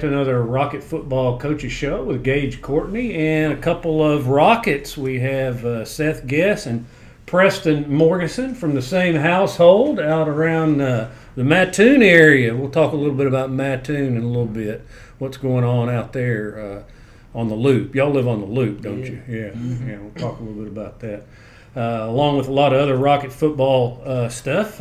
back to another Rocket Football Coaches Show with Gaige Courtney and a couple of Rockets. We have Seth Guess and Preston Morgeson from the same household out around the Mattoon area. We'll talk a little bit about Mattoon in a little bit, what's going on out there on the Loop. Y'all live on the Loop, don't you? Yeah. Yeah, we'll talk a little bit about that. Along with a lot of other Rocket football stuff.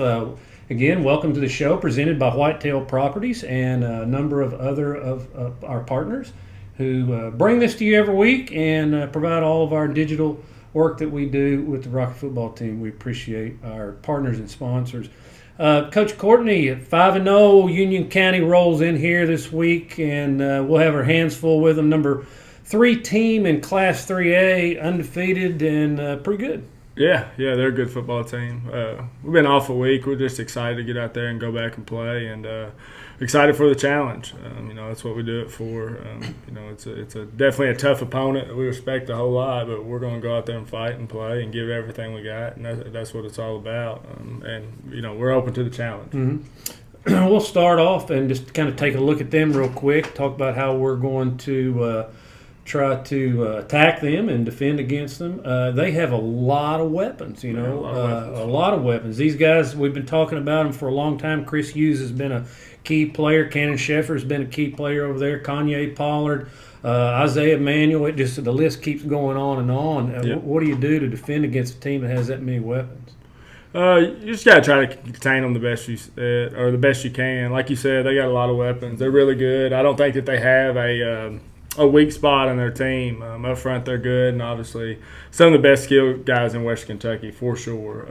Again, welcome to the show presented by Whitetails Properties and a number of other of our partners who bring this to you every week and provide all of our digital work that we do with the Rocket football team. We appreciate our partners and sponsors. Coach Courtney, 5-0, Union County rolls in here this week, and we'll have our hands full with them. Number 3 team in Class 3A, undefeated and pretty good. Yeah, they're a good football team. We've been off a week. We're just excited to get out there and go back and play, and excited for the challenge. That's what we do it for. It's definitely a tough opponent that we respect a whole lot, but we're going to go out there and fight and play and give everything we got, and that's what it's all about. We're open to the challenge. Mm-hmm. We'll start off and just kind of take a look at them real quick, talk about how we're going to try to attack them and defend against them. They have a lot of weapons, a lot of weapons. These guys, we've been talking about them for a long time. Chris Hughes has been a key player. Cannon Sheffer has been a key player over there. Kanye Pollard, Isaiah Manuel. The list keeps going on and on. Yep. What do you do to defend against a team that has that many weapons? You just got to try to contain them the best you can. Like you said, they got a lot of weapons. They're really good. I don't think that they have a weak spot on their team. Up front, they're good, and obviously some of the best skilled guys in Western Kentucky for sure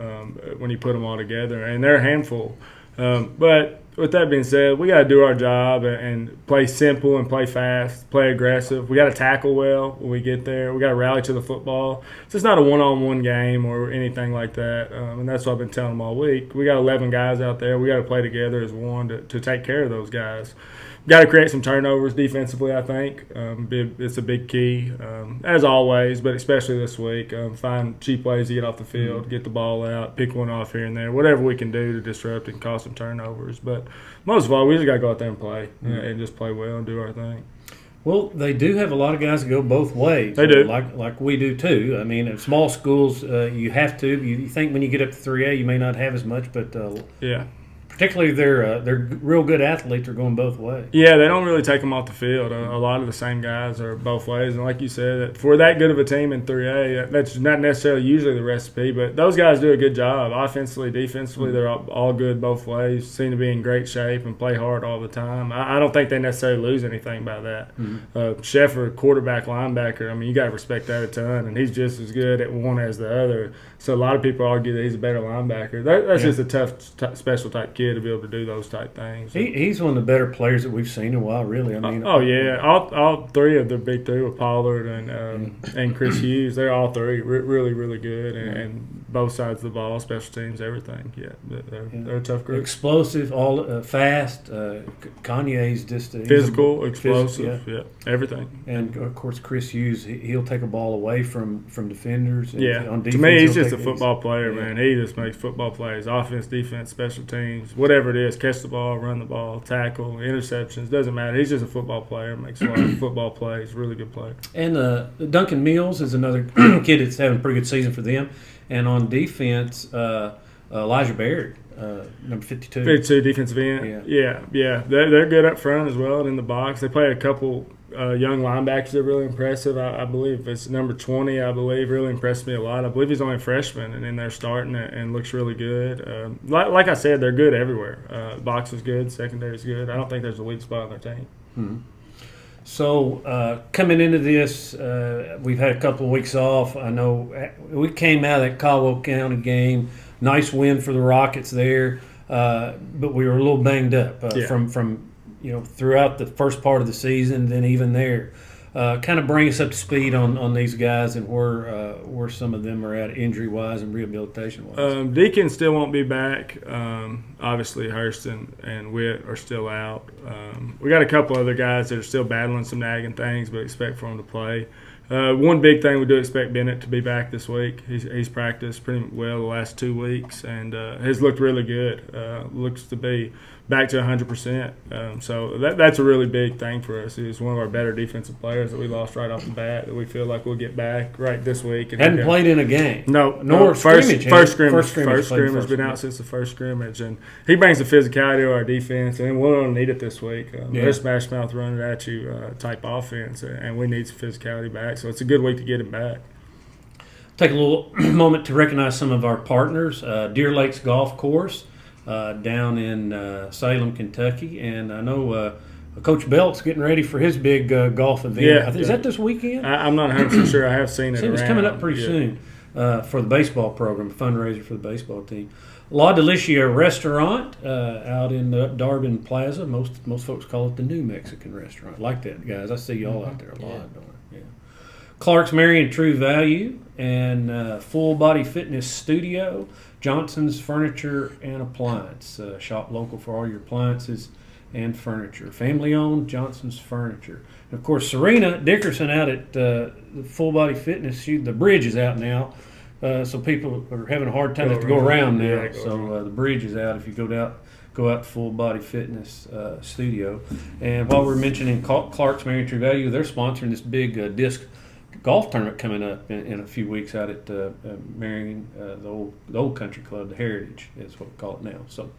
when you put them all together, and they're a handful. But with that being said, we got to do our job and play simple and play fast, play aggressive. We got to tackle well when we get there. We got to rally to the football. So it's not a one-on-one game or anything like that, and that's what I've been telling them all week. We got 11 guys out there. We got to play together as one to take care of those guys. Got to create some turnovers defensively, I think. It's a big key, as always, but especially this week. Find cheap ways to get off the field, get the ball out, pick one off here and there, whatever we can do to disrupt and cause some turnovers. But most of all, we just got to go out there and play and just play well and do our thing. Well, they do have a lot of guys that go both ways. They do. Like we do too. I mean, in small schools, you have to. You think when you get up to 3A, you may not have as much, but yeah. Particularly they're real good athletes are going both ways. Yeah, they don't really take them off the field. A lot of the same guys are both ways. And like you said, for that good of a team in 3A, that's not necessarily usually the recipe, but those guys do a good job. Offensively, defensively, they're all good both ways, seem to be in great shape and play hard all the time. I don't think they necessarily lose anything by that. Mm-hmm. Sheffer, quarterback, linebacker, I mean, you got to respect that a ton, and he's just as good at one as the other. So a lot of people argue that he's a better linebacker. That's just a tough, special type kid to be able to do those type things. He's one of the better players that we've seen in a while, really. I mean, all three of the big three with Pollard and Chris Hughes, they're all three really, really good, and both sides of the ball, special teams, everything. Yeah, they're a tough group. Explosive, all fast. Kanye's just physical, explosive, yeah, everything. And of course, Chris Hughes, he'll take a ball away from defenders. Yeah, on defense, to me, he's just a football player, man. He just makes football plays, offense, defense, special teams, whatever it is, catch the ball, run the ball, tackle, interceptions, doesn't matter. He's just a football player, makes a lot of football plays, really good player. And Duncan Mills is another kid that's having a pretty good season for them. And on defense, Elijah Baird, number 52. 52 defensive end. Yeah. They're good up front as well and in the box. They play a couple young linebackers that are really impressive. I believe it's number 20, really impressed me a lot. I believe he's only a freshman, and then they're starting it and looks really good. Like I said, they're good everywhere. Box is good, secondary is good. I don't think there's a weak spot on their team. Mm-hmm. So coming into this, we've had a couple of weeks off. I know we came out of that Caldwell County game. Nice win for the Rockets there, but we were a little banged up from throughout the first part of the season. Then even there, kind of bring us up to speed on these guys and where some of them are at injury wise and rehabilitation wise. Deacon still won't be back. Obviously, Hurston and Witt are still out. We got a couple other guys that are still battling some nagging things, but expect for them to play. One big thing, we do expect Bennett to be back this week. He's practiced pretty well the last 2 weeks and has looked really good. Looks to be back to 100%. So that's a really big thing for us. He's one of our better defensive players that we lost right off the bat that we feel like we'll get back right this week. And hadn't played in a game. No, first scrimmage. First Been out since the first scrimmage. And he brings the physicality to our defense, and we're going to need it this week. They're smash mouth running at you type offense, and we need some physicality back. So it's a good week to get him back. Take a little moment to recognize some of our partners. Deer Lakes Golf Course down in Salem, Kentucky. And I know Coach Belt's getting ready for his big golf event. Yeah, is that this weekend? I'm not 100% sure. I have seen it. It's coming up pretty soon for the baseball program, fundraiser for the baseball team. La Delicia Restaurant out in the Darben Plaza. Most folks call it the New Mexican Restaurant. Like that, guys. I see y'all out there a lot. Yeah. Clark's Marion True Value and Full Body Fitness Studio. Johnson's Furniture and Appliance. Shop local for all your appliances and furniture. Family owned, Johnson's Furniture. And of course, Serena Dickerson out at Full Body Fitness. The bridge is out now. So people are having a hard time to go around now. The bridge is out if you go out to Full Body Fitness Studio. And while we're mentioning Clark's Marion True Value, they're sponsoring this big disc golf tournament coming up in a few weeks out at Marion, the old country club, the Heritage is what we call it now. So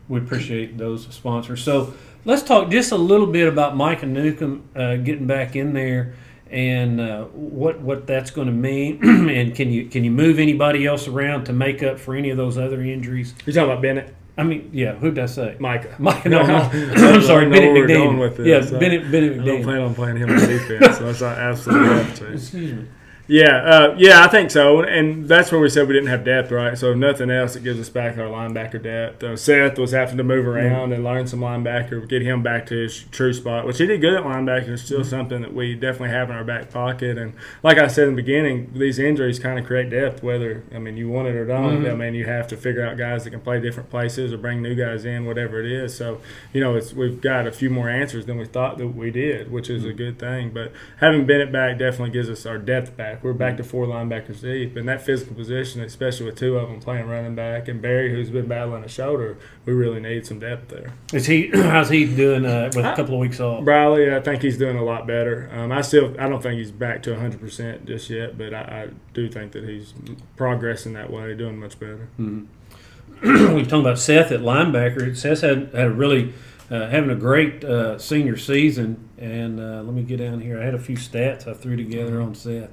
we appreciate those sponsors. So let's talk just a little bit about Micah Newcomb getting back in there and what that's going to mean. And can you move anybody else around to make up for any of those other injuries? You're talking about Bennett? I mean, yeah, who did I say? Micah. No. I'm sorry, Bennett McDaniel. With this, yeah, so Bennett McDaniel. I don't plan on playing him on defense, so that's absolutely have to. Excuse me. Yeah, I think so, and that's where we said we didn't have depth, right? So if nothing else, it gives us back our linebacker depth. Seth was having to move around and learn some linebacker, get him back to his true spot, which he did good at linebacker. It's still something that we definitely have in our back pocket. And like I said in the beginning, these injuries kind of create depth, whether you want it or don't. You have to figure out guys that can play different places or bring new guys in, whatever it is. So we've got a few more answers than we thought that we did, which is a good thing. But having Bennett back definitely gives us our depth back. We're back to 4 linebackers deep, and that physical position, especially with 2 of them playing running back, and Barry, who's been battling a shoulder, we really need some depth there. How's he doing with a couple of weeks off? Briley, I think he's doing a lot better. I don't think he's back to 100% just yet, but I do think that he's progressing that way, doing much better. Mm-hmm. We talking about Seth at linebacker. Seth had a really having a great senior season, and let me get down here. I had a few stats I threw together on Seth.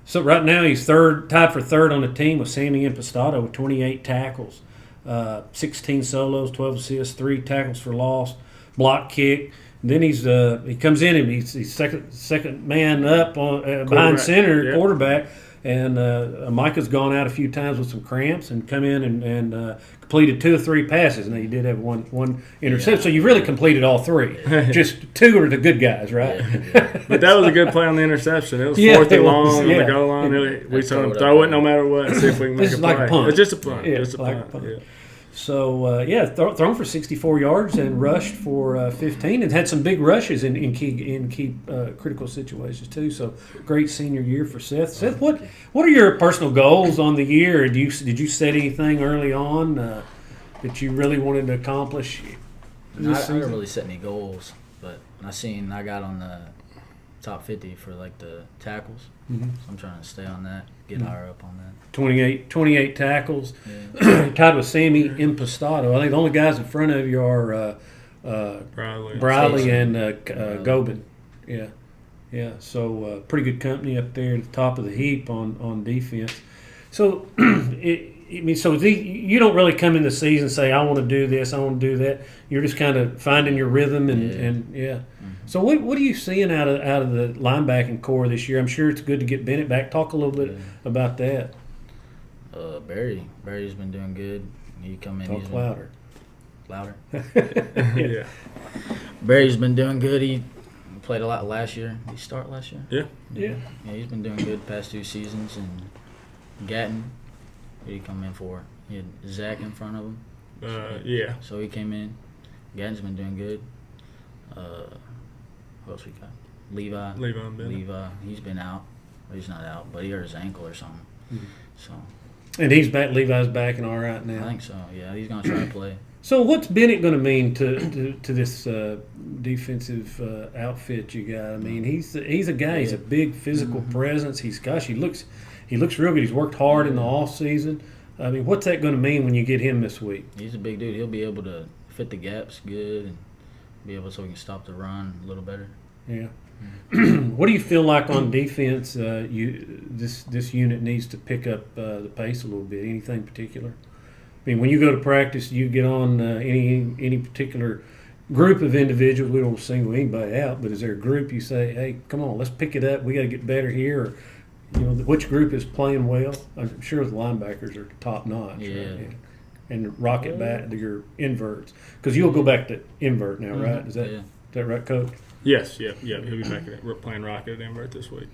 So right now he's tied for third on the team with Sammy Impastato with 28 tackles, 16 solos, 12 assists, 3 tackles for loss, block kick. And then he comes in and he's second man up on behind center, quarterback. And Micah's gone out a few times with some cramps and come in and completed 2 or 3 passes. Now, you did have one interception, so you really completed all 3. Just 2 are the good guys, right? Yeah. But that was a good play on the interception. It was 4th and long on the goal line. We told him throw it no matter what and see if we can make a play. Like a punt. It's just a punt. Yeah, just a like punt. A punt. Yeah. So, thrown for 64 yards and rushed for 15 and had some big rushes in key critical situations, too. So, great senior year for Seth. Seth, what are your personal goals on the year? Did you set anything early on that you really wanted to accomplish? I didn't really set any goals, but I got on the top 50 for, the tackles. Mm-hmm. So I'm trying to stay on that, get higher up on that. 28 tackles. Yeah. Tied with Sammy Impastato. I think the only guys in front of you are Briley and Gobin. Yeah. So pretty good company up there at the top of the heap on defense. So you don't really come in the season and say, I want to do this, I want to do that. You're just kind of finding your rhythm and Mm-hmm. So what are you seeing out of the linebacking core this year? I'm sure it's good to get Bennett back. Talk a little bit about that. Barry's been doing good. He come in. Talk louder. Louder. Yeah. Barry's been doing good. He played a lot last year. Did he start last year? Yeah. Yeah, he's been doing good the past 2 seasons. And Gatton, who did he come in for? He had Zach in front of him. Yeah. So he came in. Gatton's been doing good. What else we got? Levi. Levi. He's been out. Well, he's not out, but he hurt his ankle or something. Mm-hmm. So. And he's back. Levi's back and all right now. I think so. Yeah, he's gonna try to play. So what's Bennett going to mean to this defensive outfit you got? I mean, he's a guy. He's a big physical presence. He looks real good. He's worked hard in the off season. I mean, what's that going to mean when you get him this week? He's a big dude. He'll be able to fit the gaps good and be able so he can stop the run a little better. Yeah. What do you feel like on defense? This unit needs to pick up the pace a little bit. Anything particular? I mean, when you go to practice, you get on any particular group of individuals. We don't single anybody out, but is there a group you say, "Hey, come on, let's pick it up. We got to get better here." Or, which group is playing well? I'm sure the linebackers are top notch. Yeah. Right? And rocket back to your inverts, because you'll go back to invert now, right? Is that right, Coach? Yes, yeah. He'll be back playing rocket at invert this week.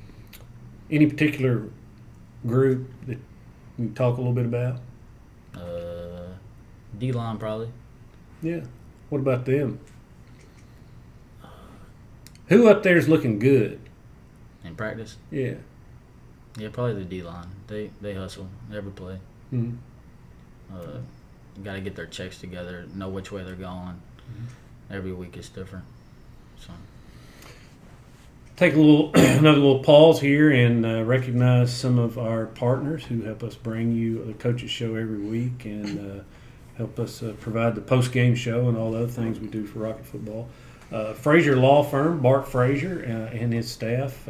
Any particular group that you can talk a little bit about? D-line probably. Yeah. What about them? Who up there is looking good? In practice? Yeah. Yeah, probably the D-line. They hustle every play. Mm-hmm. Got to get their checks together, know which way they're going. Every week is different. So. Take another little pause here and recognize some of our partners who help us bring you the Coaches Show every week and help us provide the post-game show and all the other things we do for Rocket Football. Frazier Law Firm, Bart Frazier and his staff,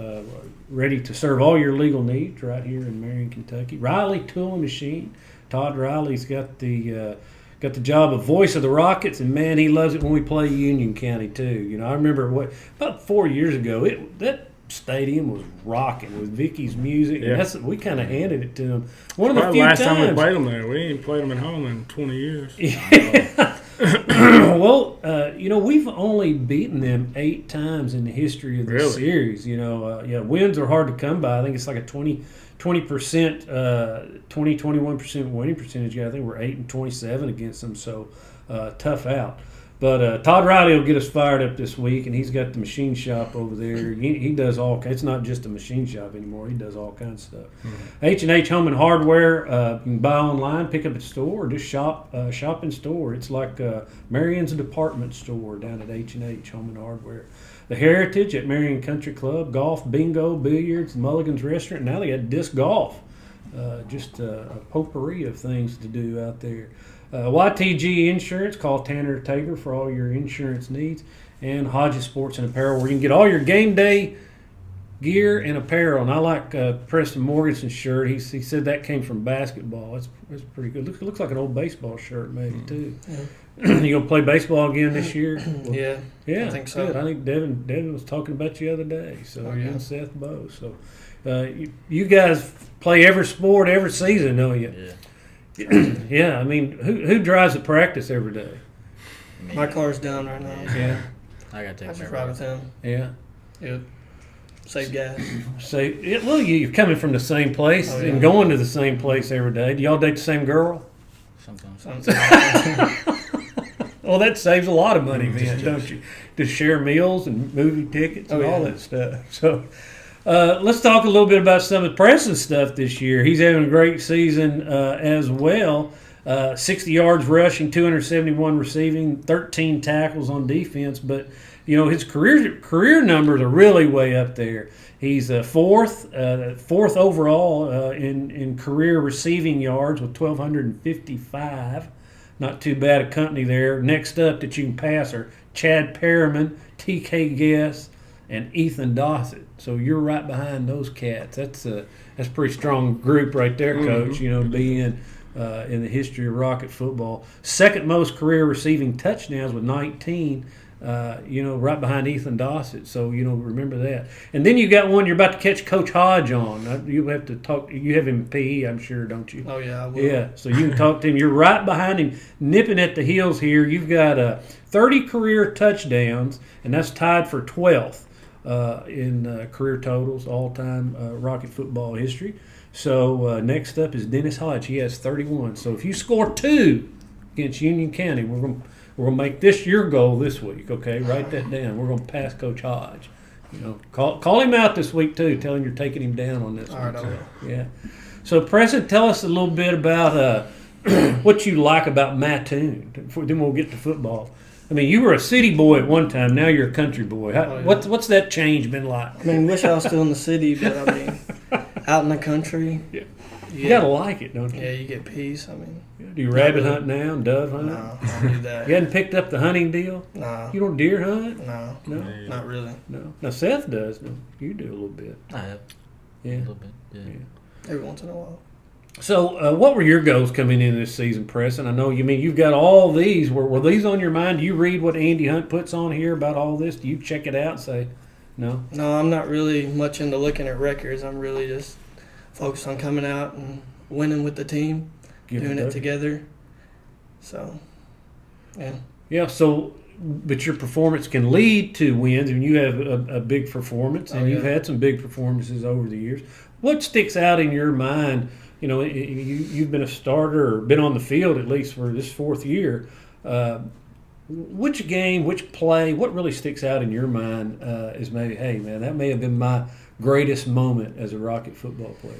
ready to serve all your legal needs right here in Marion, Kentucky. Riley Tool and Machine. Todd Riley's got the job of voice of the Rockets, and man, he loves it when we play Union County too. I remember about 4 years ago, that stadium was rocking with Vicky's music. Yeah. And we kind of handed it to him. One of the few last times. time we played them there. We ain't played them at home in 20 years. Yeah. Well, we've only beaten them 8 times in the history of the series. Wins are hard to come by. I think it's like a 20%, 21% winning percentage. I think we're 8-27 against them, so tough out. But Todd Riley will get us fired up this week, and he's got the machine shop over there. He does all. It's not just a machine shop anymore. He does all kinds of stuff. H&H Home and Hardware. You can buy online, pick up at the store, or just shop in store. It's like Marion's department store down at H&H Home and Hardware. The Heritage at Marion Country Club. Golf, bingo, billiards, Mulligan's Restaurant. Now they got disc golf. Just a potpourri of things to do out there. YTG Insurance, call Tanner Tabor for all your insurance needs, and Hodges Sports and Apparel, where you can get all your game day gear and apparel. And I like Preston Morgeson's shirt. He said that came from basketball. That's pretty good. Looks like an old baseball shirt maybe too. Yeah. You gonna play baseball again this year? Yeah, I think so. Good. I think Devin was talking about you the other day. So you and Seth both. So you guys play every sport every season, don't you? Yeah. Yeah, I mean, who drives the practice every day? My car's down right now. Yeah. I got to take I just care ride of with him. Yeah. Yep. Save gas. You're coming from the same place and going to the same place every day. Do y'all date the same girl? Sometimes. Well, that saves a lot of money, then, don't you? To share meals and movie tickets and all that stuff. So. Let's talk a little bit about some of Preston's stuff this year. He's having a great season as well. 60 yards rushing, 271 receiving, 13 tackles on defense. But, his career numbers are really way up there. He's fourth overall in career receiving yards with 1,255. Not too bad a company there. Next up that you can pass are Chad Perriman, TK Guess, and Ethan Dossett. So you're right behind those cats. That's a pretty strong group right there, Coach. Being in the history of Rocket football. Second most career receiving touchdowns with 19. Right behind Ethan Dossett. So remember that. And then you got one you're about to catch Coach Hodge on. You have to talk. You have him in PE, I'm sure, don't you? Oh yeah, I will. Yeah. So you can talk to him. You're right behind him, nipping at the heels here. You've got 30 career touchdowns, and that's tied for 12th. In career totals, all-time Rocket football history. So next up is Dennis Hodge. He has 31. So if you score 2 against Union County, we're gonna make this your goal this week. Okay, write that down. We're gonna pass Coach Hodge. Call him out this week too. Tell him you're taking him down on this. All right, I will. Yeah. So Preston, tell us a little bit about what you like about Mattoon. Then we'll get to football. I mean, you were a city boy at one time. Now you're a country boy. What's that change been like? I mean, wish I was still in the city, but I mean, out in the country. Yeah. You gotta like it, don't you? Yeah, you get peace. I mean, do you rabbit hunt now and dove hunt? No, I don't do that. You hadn't picked up the hunting deal? No. You don't deer hunt? No, not really. No. Now Seth does. No, you do a little bit. I have. Yeah. A little bit. Yeah. Every once in a while. So, what were your goals coming into this season, Preston? I know you've got all these. Were these on your mind? Do you read what Andy Hunt puts on here about all this? Do you check it out and say, no? No, I'm not really much into looking at records. I'm really just focused on coming out and winning with the team, doing it together. So, yeah. Yeah, so, but your performance can lead to wins, and you have a big performance, and you've had some big performances over the years. What sticks out in your mind? You've been a starter or been on the field at least for this fourth year. Which game, which play, what really sticks out in your mind is maybe, hey, man, that may have been my greatest moment as a Rocket football player?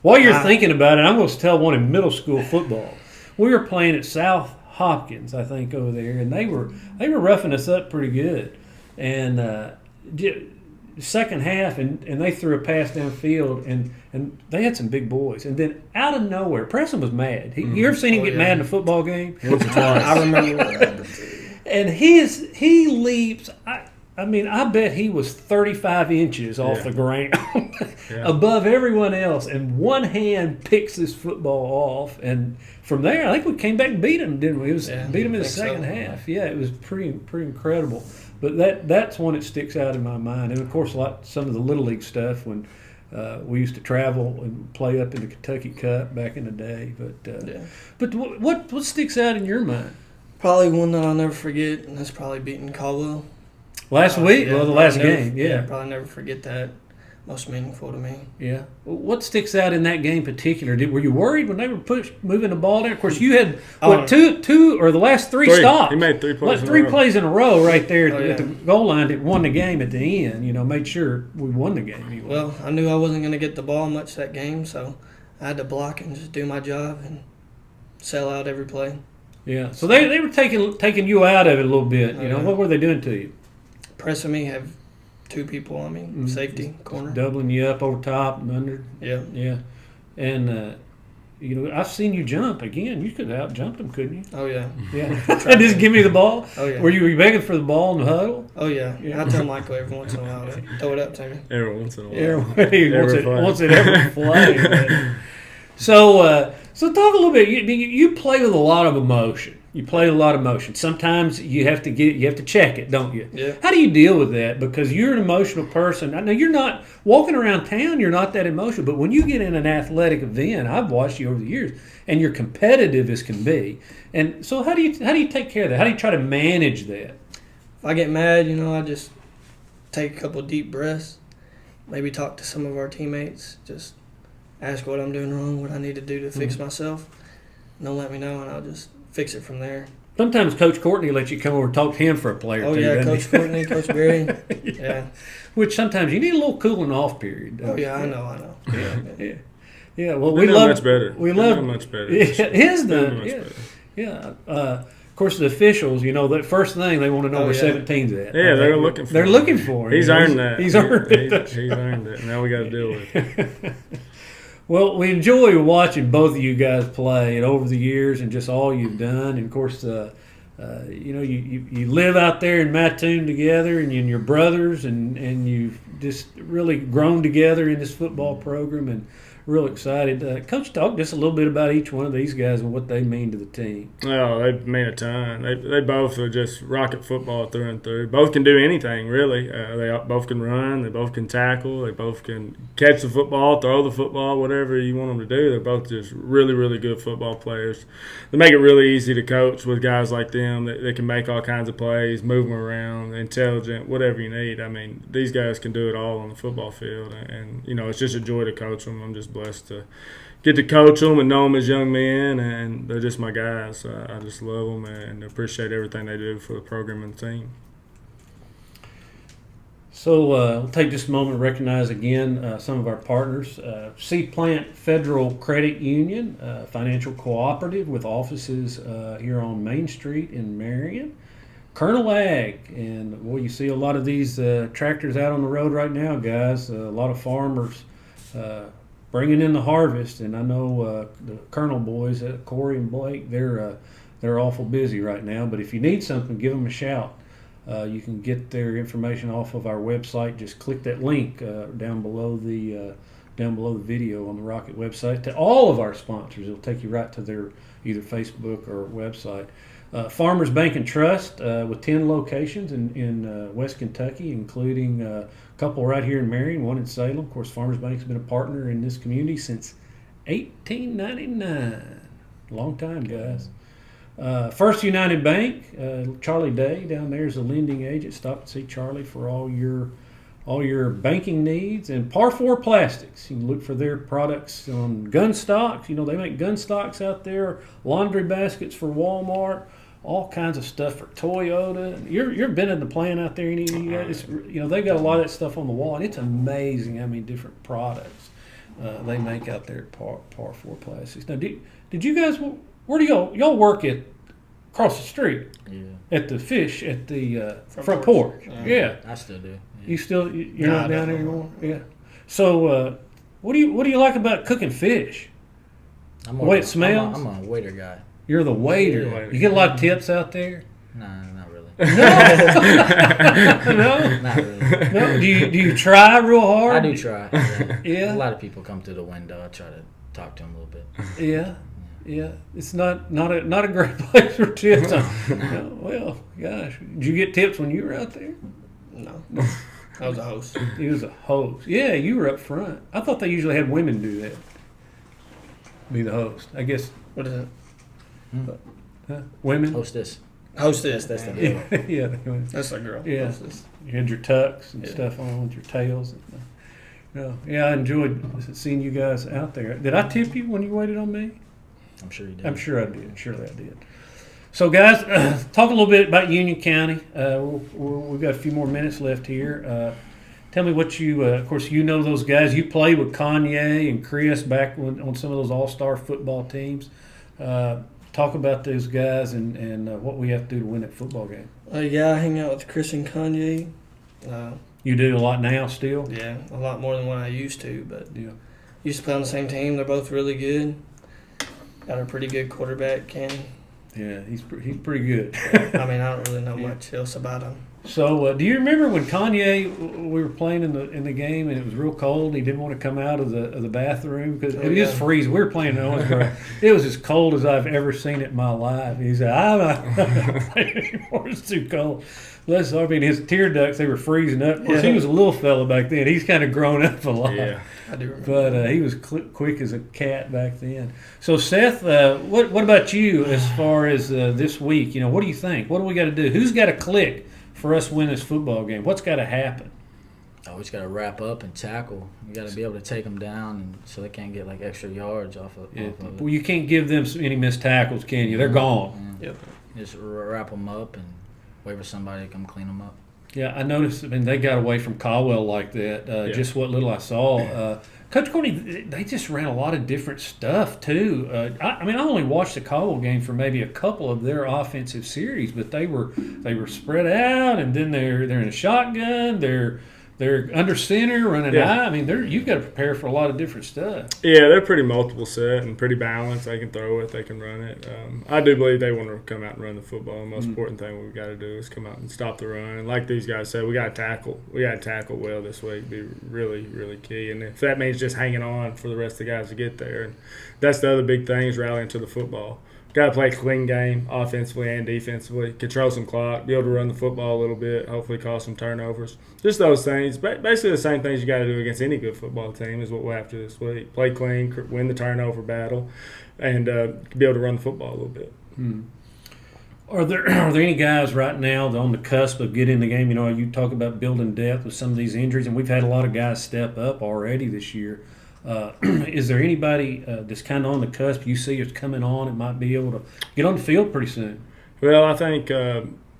While you're thinking about it, I'm going to tell one in middle school football. We were playing at South Hopkins, I think, over there, and they were roughing us up pretty good. And second half, and they threw a pass downfield, and they had some big boys. And then out of nowhere, Preston was mad. You ever seen him get mad in a football game? I remember what happened. And he leaps. I bet he was 35 inches off the ground above everyone else, and one hand picks this football off. And from there, I think we came back and beat him, didn't we? Beat him in the second half. Yeah, it was pretty incredible. But that's one that sticks out in my mind. And, of course, some of the Little League stuff when we used to travel and play up in the Kentucky Cup back in the day. But what sticks out in your mind? Probably one that I'll never forget, and that's probably beating Caldwell. Last week? The last game, yeah. Probably never forget that. Most meaningful to me. Yeah. What sticks out in that game in particular? Were you worried when they were moving the ball down? Of course, you had two or the last three stops. He made 3 plays. Plays in a row right there at the goal line that won the game at the end. Made sure we won the game. Well, I knew I wasn't going to get the ball much that game, so I had to block and just do my job and sell out every play. Yeah. So they were taking you out of it a little bit. What were they doing to you? Pressing me, have two people, safety, corner. Doubling you up over top and under. Yeah. Yeah. And, I've seen you jump. Again, you could have out-jumped them, couldn't you? Oh, yeah. Yeah. Just give me the ball? Oh, yeah. Were you begging for the ball in the huddle? Oh, yeah. I tell Michael every once in a while to throw it up to me. Every once in a while. He wants it every play. So talk a little bit. You play with a lot of emotion. Sometimes you have to check it, don't you? Yeah. How do you deal with that? Because you're an emotional person. I know you're not walking around town. You're not that emotional, but when you get in an athletic event, I've watched you over the years, and you're competitive as can be. And so, how do you take care of that? How do you try to manage that? If I get mad, I just take a couple deep breaths, maybe talk to some of our teammates, just ask what I'm doing wrong, what I need to do to fix myself, and they'll let me know, and I'll just fix it from there. Sometimes Coach Courtney lets you come over and talk to him for a play or two. Oh, yeah, Coach Courtney, Coach Barry. Yeah. Which sometimes you need a little cooling off period. Oh, yeah, I know. Yeah. Yeah, well, we love much better. We love much better. Yeah, his done. Yeah. Of course, the officials, the first thing they want to know where 17's at. Yeah, they're looking for. They're looking for him. He's earned that. He's earned it. He's earned it. Now we got to deal with it. Well, we enjoy watching both of you guys play, and over the years, and just all you've done. And of course, you live out there in Mattoon together, and you're brothers, and you've just really grown together in this football program, and real excited. Coach, talk just a little bit about each one of these guys and what they mean to the team. Oh, they mean a ton. They both are just rocket football through and through. Both can do anything, really. They both can run. They both can tackle. They both can catch the football, throw the football, whatever you want them to do. They're both just really, really good football players. They make it really easy to coach with guys like them. They can make all kinds of plays, move them around, intelligent, whatever you need. I mean, these guys can do it all on the football field. And it's just a joy to coach them. I'm just blessed to get to coach them and know them as young men, and they're just my guys. So I just love them and appreciate everything they do for the program and the team. So we'll take just a moment to recognize again some of our partners. Sea Plant Federal Credit Union, financial cooperative with offices here on Main Street in Marion. Colonel Ag, and boy, you see a lot of these tractors out on the road right now, guys. A lot of farmers bringing in the harvest, and I know the Colonel boys, Corey and Blake, they're awful busy right now. But if you need something, give them a shout. You can get their information off of our website. Just click that link down below the video on the Rocket website to all of our sponsors. It'll take you right to their either Facebook or website. Farmers Bank and Trust with 10 locations in West Kentucky, including a couple right here in Marion, one in Salem. Of course, Farmers Bank's been a partner in this community since 1899. Long time, guys. First United Bank, Charlie Day down there is a lending agent. Stop and see Charlie for all your banking needs. And Par 4 Plastics, you can look for their products on gun stocks. You know, they make gun stocks out there, laundry baskets for Walmart, all kinds of stuff for Toyota. You've been in the plant out there, they've got a lot of that stuff on the wall, and it's amazing how many different products they make out there at Par 4 Plastics. Now, did you guys? Where do y'all work at? Across the street? Yeah. At the fish at the front porch. Yeah. I still do. Yeah. You're not down there anymore? Yeah. So what do you like about cooking fish? The way it smells? I'm a waiter guy. You're the waiter. You get a lot of tips out there? No, not really. No? Not really. No? Do you try real hard? I do try. Yeah. Yeah? A lot of people come through the window. I try to talk to them a little bit. Yeah. Yeah, it's not a great place for tips. Well, gosh, did you get tips when you were out there? No. I was a host. He was a host. Yeah, you were up front. I thought they usually had women do that. Be the host. I guess. What is it? Women? Hostess. Hostess. That's the Yeah, yeah. That's a girl. Yeah. Hostess. You had your tucks and stuff on with your tails. Yeah, I enjoyed seeing you guys out there. Did I tip you when you waited on me? I'm sure you did. I'm sure I did. Surely I did. So, guys, talk a little bit about Union County. We've got a few more minutes left here. Tell me what you, of course, you know those guys. You played with Kanye and Chris back on some of those all-star football teams. Talk about those guys and what we have to do to win that football game. Yeah, I hang out with Chris and Kanye. You do a lot now still? Yeah, a lot more than what I used to, but Yeah. used to play on the same team. They're both really good. Got a pretty good quarterback, Ken. Yeah, he's pretty good. I mean, I don't really know much else about him. So, do you remember when Kanye, we were playing in the game and it was real cold? And he didn't want to come out of the bathroom because it was freezing. We were playing in Owensboro. It was as cold as I've ever seen it in my life. He said, "I'm not playing anymore. It's too cold." His tear ducts, they were freezing up. Of course, he was a little fella back then. He's kind of grown up a lot. Yeah. I do remember. But he was quick as a cat back then. So, Seth, what about you as far as this week? What do you think? What do we got to do? Who's got to click for us to win this football game? What's got to happen? Oh, we just got to wrap up and tackle. We got to be able to take them down so they can't get extra yards off of it. Well, you can't give them any missed tackles, can you? They're gone. Yep. Just wrap them up and wait for somebody to come clean them up. Yeah, I noticed. They got away from Caldwell like that. Just what little I saw. Coach Courtney, they just ran a lot of different stuff too. I only watched the Caldwell game for maybe a couple of their offensive series, but they were spread out, and then they're in a shotgun. They're under center running high. You've got to prepare for a lot of different stuff. Yeah, they're pretty multiple set and pretty balanced. They can throw it, they can run it. I do believe they want to come out and run the football. The most important thing we've got to do is come out and stop the run. And like these guys said, we got to tackle. We got to tackle well this week. Be really, really key. And if that means just hanging on for the rest of the guys to get there, and that's the other big thing is rallying to the football. Got to play a clean game offensively and defensively, control some clock, be able to run the football a little bit, hopefully cause some turnovers. Just those things. Basically the same things you got to do against any good football team is what we'll have to this week. Play clean, win the turnover battle, and be able to run the football a little bit. Are there any guys right now on the cusp of getting in the game? You talk about building depth with some of these injuries, and we've had a lot of guys step up already this year. Is there anybody that's kind of on the cusp you see is coming on and might be able to get on the field pretty soon? Well, I think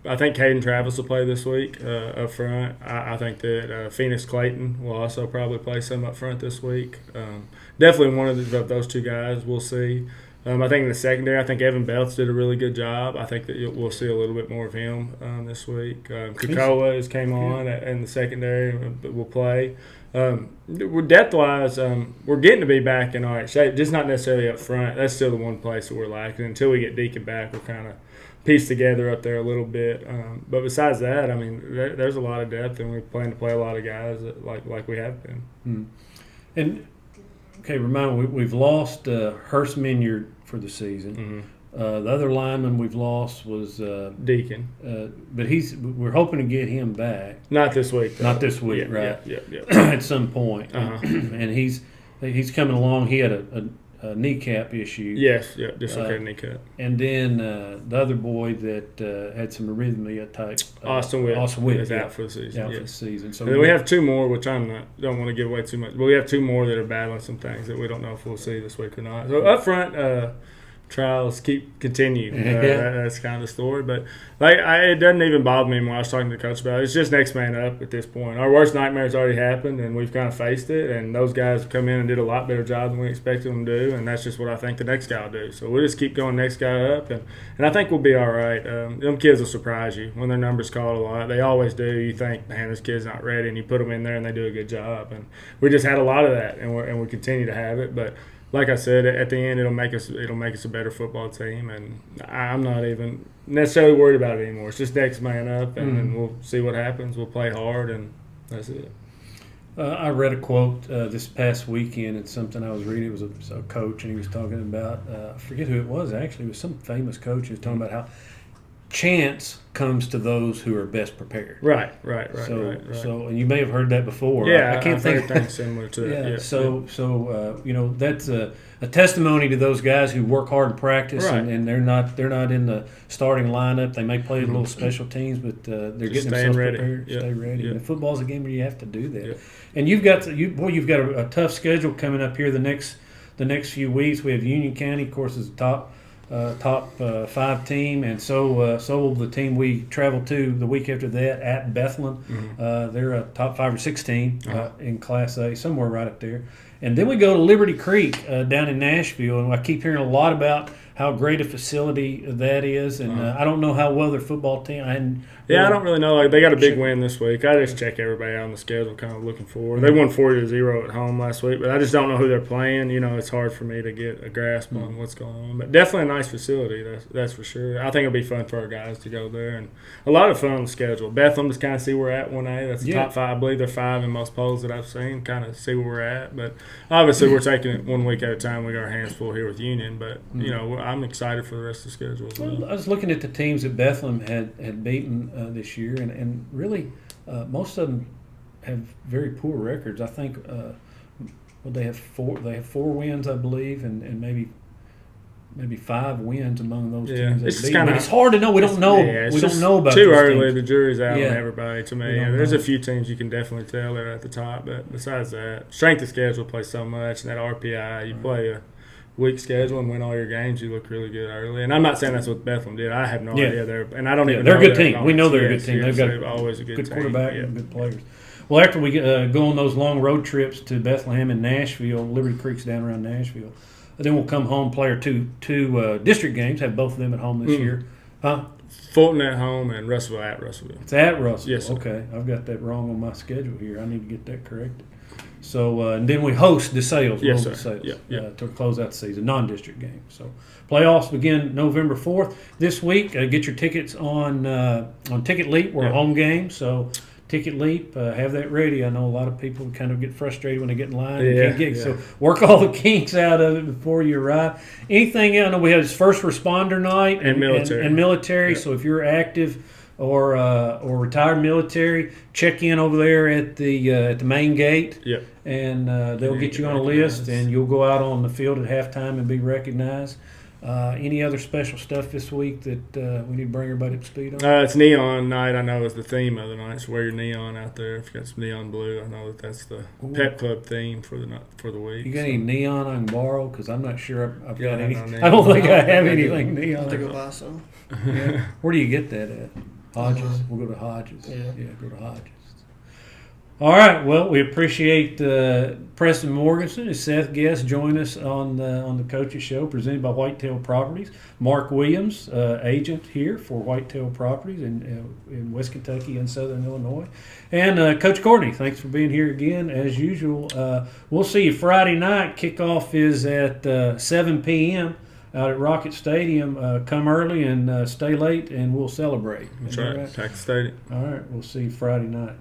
I think Caden Travis will play this week up front. I think that Phoenix Clayton will also probably play some up front this week. Definitely one of those two guys we'll see. I think in the secondary, I think Evan Belts did a really good job. I think that we'll see a little bit more of him this week. Kakoa has came on in the secondary, but will play. Depth-wise, we're getting to be back in all right shape, just not necessarily up front. That's still the one place that we're lacking. Until we get Deacon back, we're kind of pieced together up there a little bit. But besides that, I mean, there's a lot of depth, and we plan to play a lot of guys like we have been. And okay, remind me, we've lost Hurst Minyard for the season. The other lineman we've lost was Deacon, but we're hoping to get him back. Not this week, though. Not this week, right? Yeah. At some point, and he's coming along. He had a kneecap issue. Yes, dislocated kneecap. And then the other boy that had some arrhythmia type. Austin Witt is out for the season. Out for the season. So we have two more, which don't want to give away too much, but we have two more that are battling some things that we don't know if we'll see this week or not. So up front, trials continue. That's kind of the story. But it doesn't even bother me when I was talking to the coach about it. It's just next man up at this point. Our worst nightmare's already happened, and we've kind of faced it. And those guys come in and did a lot better job than we expected them to do. And that's just what I think the next guy will do. So we'll just keep going next guy up, and I think we'll be all right. Them kids will surprise you when their numbers called a lot. They always do. You think, man, this kid's not ready, and you put them in there and they do a good job. And we just had a lot of that, and we continue to have it. But like I said, at the end, it'll make us a better football team, and I'm not even necessarily worried about it anymore. It's just next man up, and we'll see what happens. We'll play hard, and that's it. I read a quote this past weekend. It's something I was reading. It was a coach, and he was talking about I forget who it was actually. It was some famous coach who was talking about how chance comes to those who are best prepared. Right. So, and you may have heard that before. Yeah, I can't think anything similar to it. Yeah. So that's a testimony to those guys who work hard in practice, right. and they're not in the starting lineup. They may play a little special teams, but they're just getting themselves ready. prepared. Yep. Stay ready. Yep. And football's a game where you have to do that. Yep. And you've got a tough schedule coming up here the next few weeks. We have Union County, of course, is the top 5 team, and so will the team we travel to the week after that at Bethlehem. They're a top 5 or 6 team in Class A, somewhere right up there. And then we go to Liberty Creek down in Nashville, and I keep hearing a lot about how great a facility that is, and I don't know how well their football team. I don't really know. Like, they got a big win this week. I just check everybody out on the schedule, kind of looking forward. They won 40-0 at home last week, but I just don't know who they're playing. It's hard for me to get a grasp on what's going on. But definitely a nice facility, that's for sure. I think it'll be fun for our guys to go there, and a lot of fun on the schedule. Bethlehem, just kind of see where we're at 1A. That's the top 5. I believe they're 5 in most polls that I've seen. Kind of see where we're at, but obviously we're taking it one week at a time. We got our hands full here with Union, but I'm excited for the rest of the schedule as well. I was looking at the teams that Bethlehem had beaten this year, and really most of them have very poor records. I think they have 4 wins, I believe, and maybe 5 wins among those teams. It's hard to know. We don't know. We don't know about too those early. teams. The jury's out on everybody. To me, there's know. a few teams you can definitely tell that are at the top, but besides that, strength of schedule plays so much, and that RPI, you play a weak schedule and win all your games, you look really good early. And I'm not saying that's what Bethlehem did. I have no idea. And I don't even know. They're a good team. We know they're a good team. Yes, They've got always a good quarterback team. and good players. Well, after we go on those long road trips to Bethlehem and Nashville, Liberty Creek's down around Nashville, then we'll come home, play our two district games, have both of them at home this year. Fulton at home and Russellville at Russellville. It's at Russellville. Yes, sir. Okay. I've got that wrong on my schedule here. I need to get that corrected. So, and then we host DeSales, yes, sir. DeSales, to close out the season, non-district game. So, playoffs begin November 4th. This week, get your tickets on Ticket Leap. We're a home game, so Ticket Leap, have that ready. I know a lot of people kind of get frustrated when they get in line and can't get. So, work all the kinks out of it before you arrive. Anything else? I know we have first responder night and military. And military. So, if you're active or retired military, check in over there at the main gate. Yep. And they'll get you on a list, and you'll go out on the field at halftime and be recognized. Any other special stuff this week that we need to bring everybody up to speed on? It's neon night. I know is the theme of the night. So wear your neon out there. If you got some neon blue, I know that's the pep club theme for the week. You got any neon I can borrow? Because I'm not sure I've got any. No I don't think I have anything neon. I'll have to go buy some. Yeah. Where do you get that at? Hodges. We'll go to Hodges. Yeah. Go to Hodges. All right. Well, we appreciate Preston Morgeson and Seth Guest join us on the Coaches Show presented by Whitetail Properties. Mark Williams, agent here for Whitetail Properties in West Kentucky and Southern Illinois. And Coach Courtney, thanks for being here again as usual. We'll see you Friday night. Kickoff is at 7 p.m. out at Rocket Stadium. Come early and stay late, and we'll celebrate. That's right. Pack the stadium. All right. We'll see you Friday night.